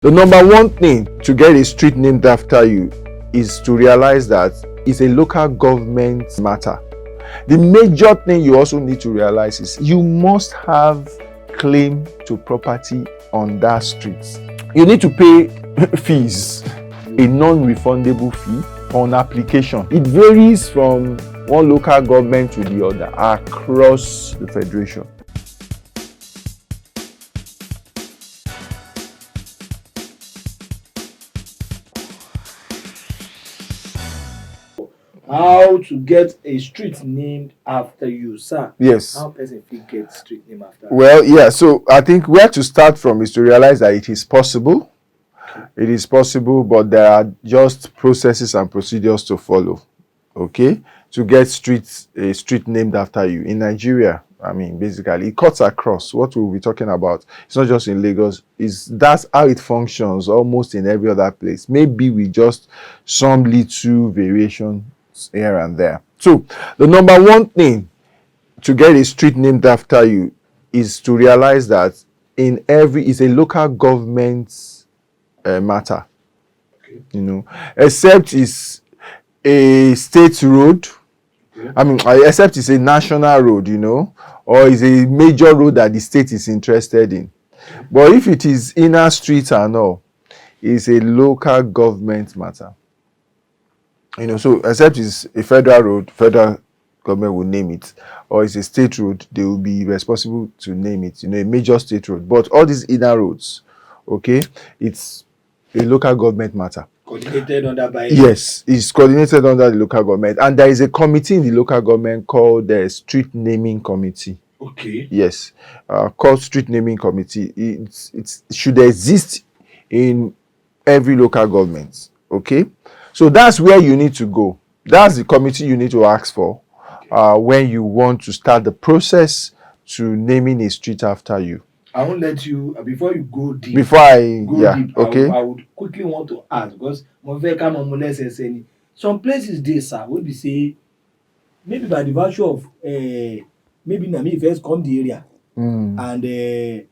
The number one thing to get a street named after you is to realize that it's a local government matter. The major thing you also need to realize is you must have claim to property on that street. You need to pay fees, a non-refundable fee on application. It varies from one local government to the other across the federation. How to get a street named after you, sir? Yes. How person fit get street name after you? Well, yeah. So I think where to start from is to realize that it is possible. It is possible, but there are just processes and procedures to follow. Okay, to get a street named after you in Nigeria. I mean, basically, it cuts across what we'll be talking about. It's not just in Lagos. That's how it functions almost in every other place. Maybe with just some little variation here and there. So the number one thing to get a street named after you is to realize that it's a local government matter. Okay. Except it's a state road. Okay. I mean, except it's a national road, or is a major road that the state is interested in. Okay. But if it is inner streets and all, it's a local government matter. So except it's a federal road, federal government will name it, or it's a state road, they will be responsible to name it, a major state road. But all these inner roads, okay, it's a local government matter. Coordinated under by... Yes, it's coordinated under the local government, and there is a committee in the local government called the Street Naming Committee. Okay. Yes, called Street Naming Committee. It should exist in every local government. Okay. So that's where you need to go. That's the committee you need to ask for when you want to start the process to naming a street after you. I won't let you, before you go deep. Deep, okay. I would quickly want to ask, because some places they, sir, would be say, maybe by the virtue of, maybe Nami first come the area, and they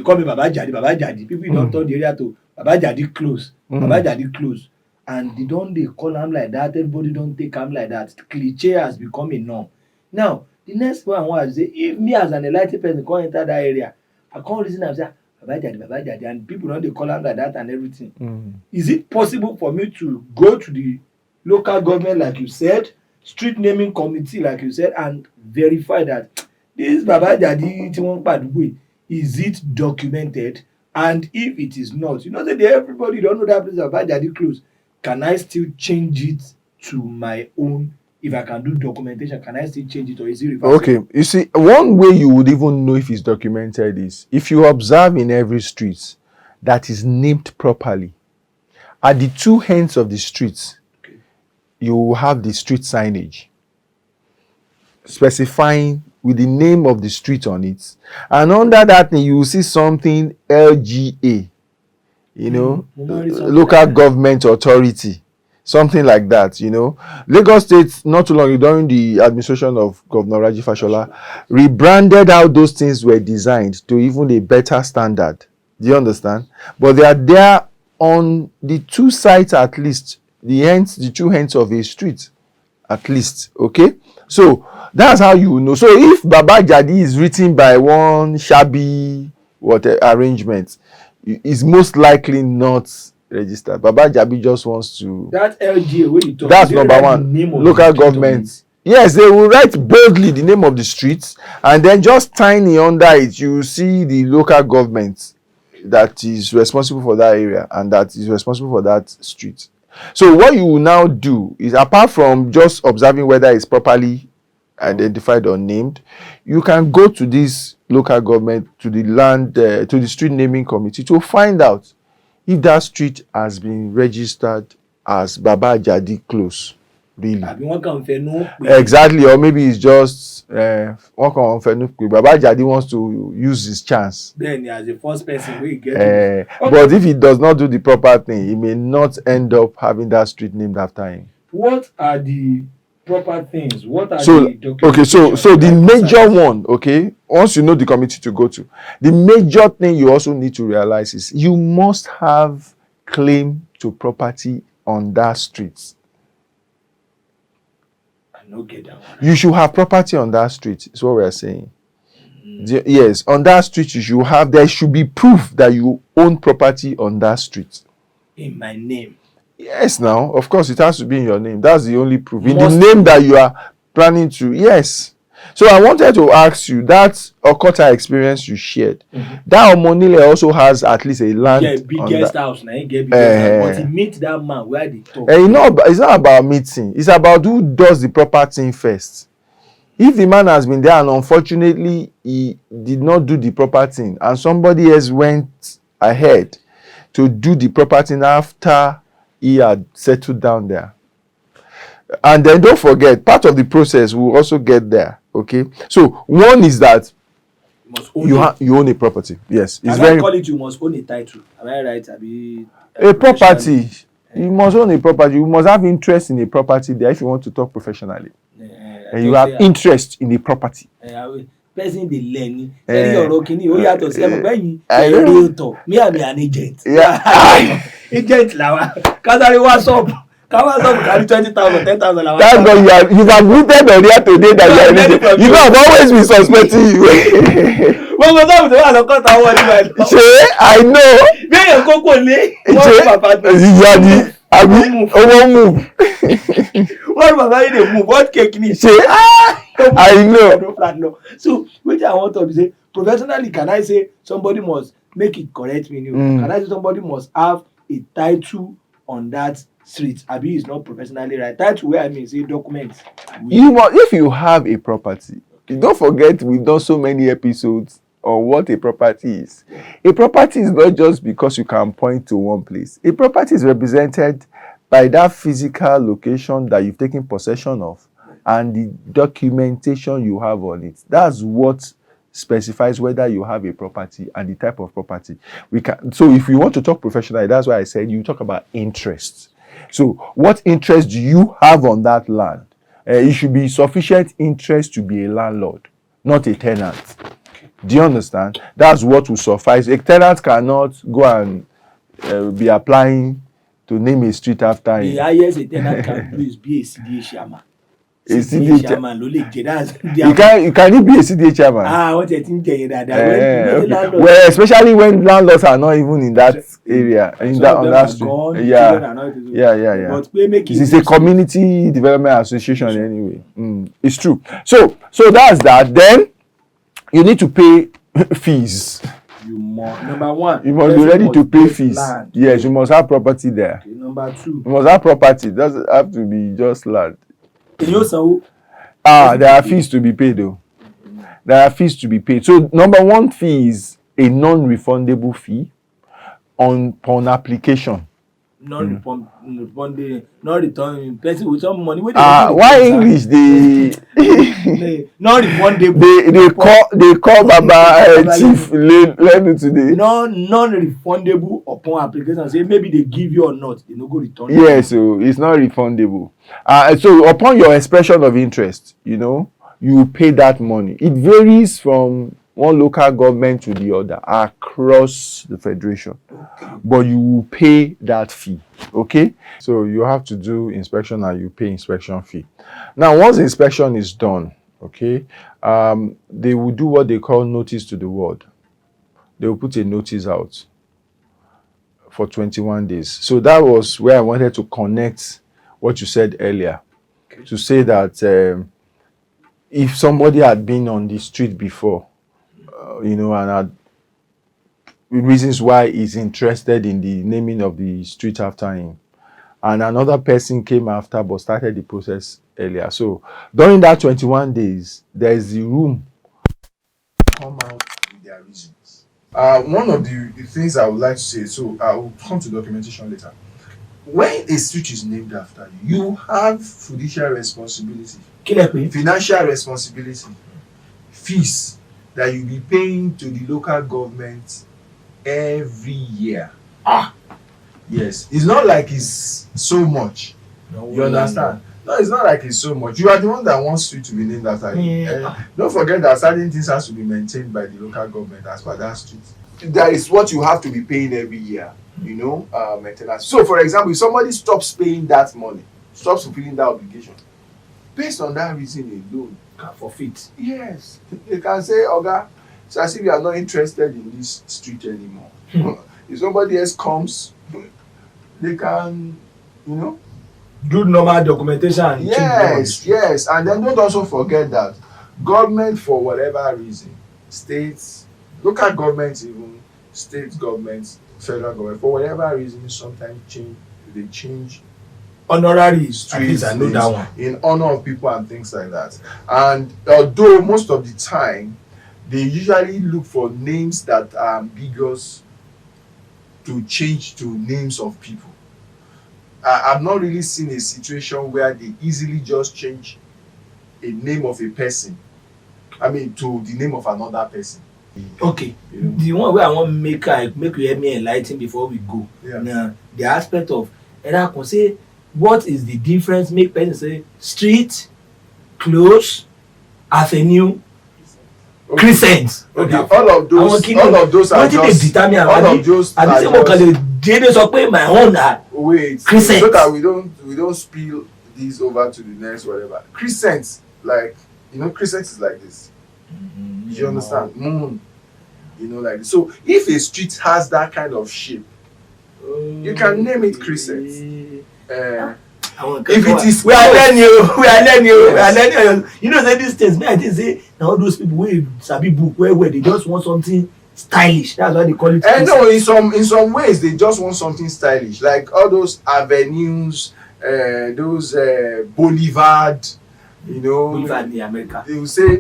call me Baba Jadi. People don't turn the area to Baba Jadi close. Baba Jadi close. And they call him like that. Everybody don't take him like that. Cliche has become a norm. Now, the next one I want to say, if me as an enlightened person can't enter that area, I can't reason and say, Baba Jadi, and people don't they call him like that and everything. Is it possible for me to go to the local government, like you said, street naming committee, like you said, and verify that this Baba Jadi, is it documented? And if it is not, that everybody don't know that place Baba Jadi close. Can I still change it to my own? If I can do documentation, can I still change it, or is it reversible? Okay, you see, one way you would even know if it's documented is if you observe in every street that is named properly. At the two ends of the streets, okay, you will have the street signage specifying with the name of the street on it, and under that thing you will see something LGA, local government authority, something like that. Lagos State not too long during the administration of Governor Raji Fashola rebranded how those things were designed to even a better standard. Do you understand? But they are there on the two sides, at least the two ends of a street, at least. Okay, so that's how you know. So if Baba Jadi is written by one shabby arrangement, is most likely not registered. Baba Jadi just wants to. That LGA where you talk. That's number one. Local government. Yes, they will write boldly the name of the street, and then just tiny under it, you see the local government that is responsible for that area and that is responsible for that street. So what you will now do is, apart from just observing whether it's properly identified or named, you can go to this local government, to the street naming committee, to find out if that street has been registered as Baba Jadi close. Really. Exactly, or maybe it's just Baba Jadi wants to use his chance. Then as the first person we get okay. But if he does not do the proper thing, he may not end up having that street named after him. What are the proper things. What are So the documents? so the major one, okay, once you know the committee to go to, the major thing you also need to realize is you must have claim to property on that street. I no get that one. You should have property on that street, is what we are saying. Yes, on that street you should have, there should be proof that you own property on that street. In my name. Yes, now, of course, it has to be in your name. That's the only proof. In the Must name that you are planning to, yes. So I wanted to ask you, that Okota experience you shared, that Omonile also has at least a land. Yeah, biggest house. Now he get biggest house. But he meet that man where they talk. And you know, it's not about meeting. It's about who does the proper thing first. If the man has been there and unfortunately he did not do the proper thing and somebody else went ahead to do the proper thing after he had settled down there. And then don't forget, part of the process will also get there. Okay. So one is that you own a property. Yes. It's very call it you must own a title. Am I right? A property. You must own a property. You must have interest in a property there if you want to talk professionally. And you have interest in the property. Person dey learn very ọ̀rọ̀ kìíní ó yàtọ̀ sí ẹ̀mọ̀ bẹ́yìn realtor me and me an agent. Agent làwa kásáré wá ṣọ́ọ̀bù káwá ṣọ́ọ̀bù kárí 20,000 10,000 làwa. Thank God you've admitted on here today that you are an agent. You know I've always been suspecting you. Gbogbo sọ́ọ̀bù tó wà lọ́kọ́ ta wọ́n nígbà yìí. Ṣé I know. Bí èèyàn kókò lé wọ́n bàbá tó. Ìyá ni àbí owó move. What baba you dey move? What cake ni? Say, I know. So, which I want to say, professionally, can I say somebody must make it correct me? Can I say somebody must have a title on that street? Abi is not professionally right. Title where I mean say documents. You must, if you have a property, don't forget we've done so many episodes on what a property is. A property is not just because you can point to one place. A property is represented by that physical location that you've taken possession of and the documentation you have on it. That's what specifies whether you have a property and the type of property. So if you want to talk professionally, that's why I said you talk about interest. So what interest do you have on that land? It should be sufficient interest to be a landlord, not a tenant. Do you understand? That's what will suffice. A tenant cannot go and be applying to name a street after him. The highest a tenant can do is be a CDA chairman. A CDA chairman, you can be a CDA chairman. What you think that? Well, especially when landlords are not even in that area, on that street. Gone, yeah. But it's a community development association anyway. It's true. So that's that. Then you need to pay fees. Number one, you must be ready to pay fees. Land. Yes, you must have property there. Okay, number two, you must have property. It doesn't have to be just land. There are fees to be paid though. There are fees to be paid. So number one fee is a non-refundable fee upon application. Non-refundable, not return person with some money. Why English? Non-refundable. They call Baba Chief learning today. Non-refundable upon application. Say maybe they give you or not, they no go return. Yes, so it's not refundable. So upon your expression of interest, you pay that money. It varies from one local government to the other across the federation, but you will pay that fee. Okay, so you have to do inspection and you pay inspection fee. Now once the inspection is done, okay, they will do what they call notice to the ward. They will put a notice out for 21 days. So that was where I wanted to connect what you said earlier, to say that if somebody had been on the street before, and had reasons why he's interested in the naming of the street after him, and another person came after but started the process earlier. So during that 21 days, there is the room to come out with their reasons. One of the things I would like to say, so I will come to documentation later. When a street is named after you, you have fiduciary responsibility, financial responsibility, fees that you'll be paying to the local government every year. Yes, it's not like it's so much. You understand? No, it's not like it's so much. You are the one that wants street to be named after you. Don't forget that certain things has to be maintained by the local government as per that street. That is what you have to be paying every year, maintenance. So, for example, if somebody stops paying that money, stops fulfilling that obligation, based on that reason alone, Can forfeit. yes, they can say, Oga, it's as if you are not interested in this street anymore. If somebody else comes, they can, Do normal documentation and yes, and then don't also forget that government, for whatever reason, states, local governments, even state governments, federal government, for whatever reason, sometimes change honorary streets I know that one. in honor of people and things like that. And although most of the time they usually look for names that are ambiguous to change to names of people, I've not really seen a situation where they easily just change a name of a person, to the name of another person. Okay, the one wey I wan make you help me enligh ten before we go. Na the aspect of say what is the difference make person say street, close, avenue, crescent. Okay, all of those are just all of those are just dédé sọ pé my own na crescent. So that we don't spill this over to the next whatever. Crescent, crescent is like this. You understand? Like this. So if a street has that kind of shape, you can name it crescent. If it is, we are learning. Say these things, I think say na all those people wey sabi book where they just want something stylish. That's why they call it. No, in some ways they just want something stylish, like all those avenues, those boulevard. Boulevard in America. They will say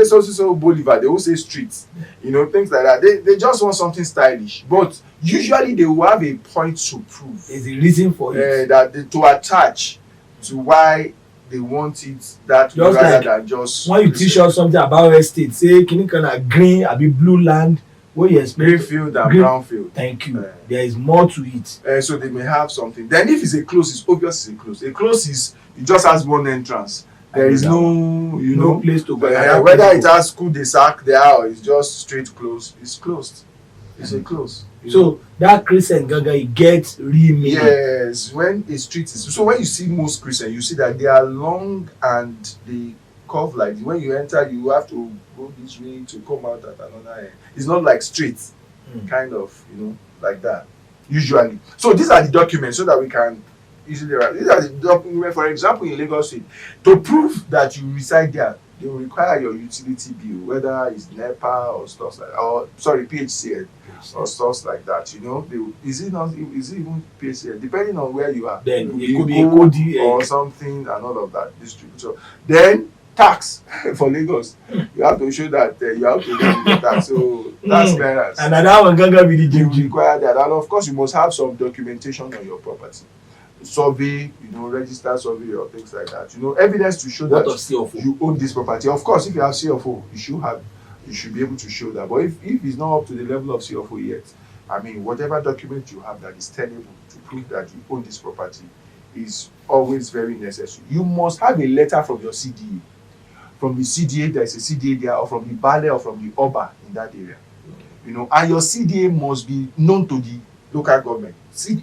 so boulevard. They will say streets. Things like that. They just want something stylish, but usually they will have a point to prove. There's a reason for it. To attach to why they want it that way, rather than just. When you teach us something about estate, say kini kind of green, abi blue land, what you expect? Greenfield and brownfield. Thank you. There is more to it. So they may have something. Then if it's a close, it's obvious it's a close. A close is it just has one entrance. There is no place to go. Whether it has cul-de-sac there or it's just straight close, it's closed. It's a close. So that crescent gaga it gets real meaning. Yes, when a street is so when you see most crescent, you see that they are long and they curve like this. When you enter, you have to go this way to come out at another end. It's not like straight, kind of, like that. Usually. So these are the documents so that we can easily write. These are the documents, for example, in Lagos State, to prove that you reside there, they will require your utility bill, whether it's NEPA or stuff like that, PHCN or stuff like that. Is it even PHCN? Depending on where you are, then it could be a code or something and all of that distributor. Then tax for Lagos, you have to show that you have to pay the tax. So that's clearance. And that one gaga be the you require that, and of course you must have some documentation on your property. Survey, register survey or things like that. Evidence to show that you own this property. Of course, if you have CFO, you should be able to show that. But if it's not up to the level of CFO yet, whatever document you have that is tenable to prove that you own this property is always very necessary. You must have a letter from your CDA. From the CDA, there is a CDA there, or from the Bale or from the Oba in that area. And your CDA must be known to the local government.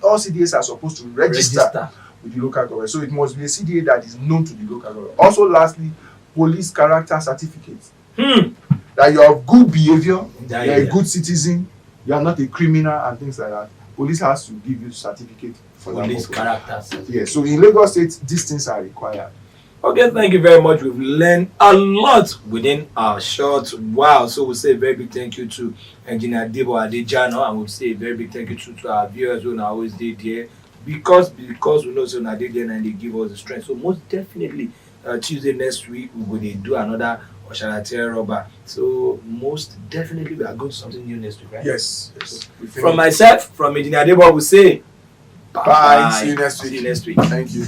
All CDAs are supposed to register with the local government, so it must be a CDA that is known to the local government. Also, lastly, police character certificate that you have good behavior, you are a good citizen, you are not a criminal and things like that. Police has to give you certificate for police character certificate. Yes, so in Lagos State, these things are required. Okay, thank you very much. We've learned a lot within our short while. So we'll say a very big thank you to Engineer Debo Adejano, and we'll say a very big thank you to our viewers who are always there because we know so now they there and they give us the strength. So most definitely Tuesday next week we will do another Oshanate Robber. So most definitely we are going to something new next week, right? Yes. From myself, from Engineer Debo, we'll say bye. See you next week. See you next week. Thank you.